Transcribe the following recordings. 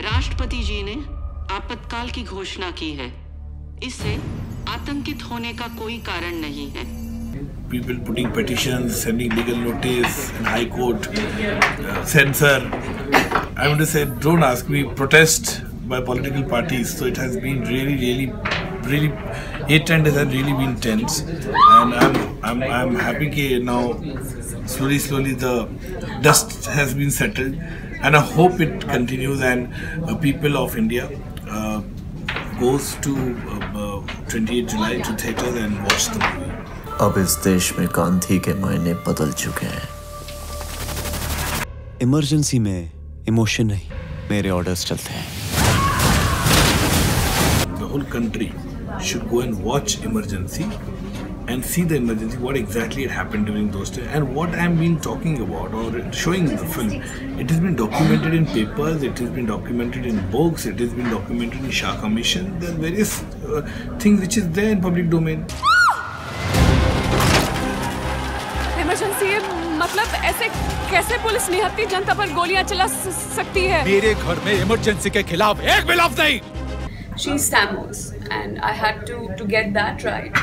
राष्ट्रपति जी ने आपातकाल की घोषणा की है। इससे आतंकित होने का कोई कारण नहीं है। People putting petitions, sending legal notice, and High Court censor. I want to say, don't ask me. Protest by political parties. So it has been really. 8 days have really been tense, and I'm happy that now slowly the dust has been settled, and I hope it continues and people of India goes to 28 July to theaters and watch the movie. अब इस देश में गांधी के मायने बदल चुके हैं। Emergency में इमोशन नहीं, मेरे ऑर्डर्स चलते हैं। The whole country should go and watch Emergency and see the emergency, what exactly had happened during those times, and what I'm been talking about or showing in the film. It has been documented in papers, it has been documented in books, it has been documented in Shah Commission. There are various things which is there in public domain. Emergency मतलब ऐसे कैसे police निहत्थी जनता पर गोलियां चला सकती है? मेरे घर में इमरजेंसी के खिलाफ एक भी लफ्ज नहीं। She stammers, and I had to get that right.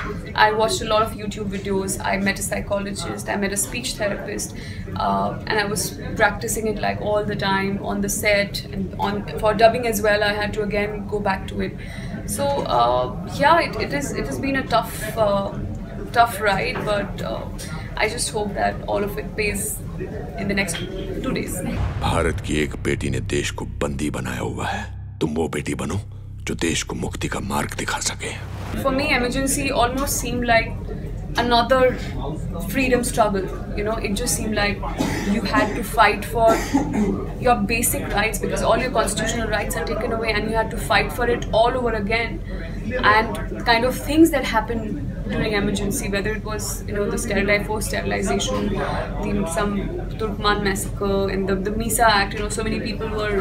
I watched a lot of YouTube videos. I met a psychologist. I met a speech therapist, and I was practicing it like all the time on the set and for dubbing as well. I had to again go back to it. So yeah, it has been a tough ride, but I just hope that all of it pays in the next 2 days. Bharat की एक बेटी ने देश को बंदी बनाया हुआ है। तुम वो बेटी बनो जो देश को मुक्ति का मार्ग दिखा सके। For me, Emergency almost seemed like another freedom struggle. You know, it just seemed like you had to fight for your basic rights because all your constitutional rights are taken away, and you had to fight for it all over again. And kind of things that happened during Emergency, whether it was forced sterilization, some Turkmen massacre, and the MISA Act. So many people were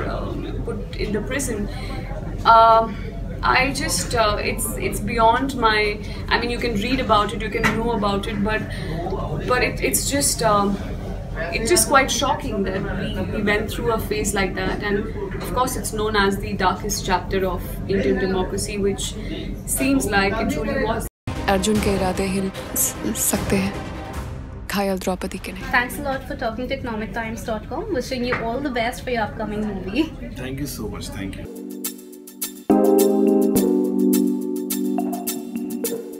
put in the prison. I just it's beyond my. I mean, you can read about it, you can know about it, but it's just quite shocking that we went through a phase like that, and of course it's known as the darkest chapter of Indian democracy, which seems like it truly was. Arjun के इरादे हिल सकते हैं, घायल द्रौपदी के नहीं। Thanks a lot for talking to economictimes.com. Wishing you all the best for your upcoming movie. Thank you so much. Thank you.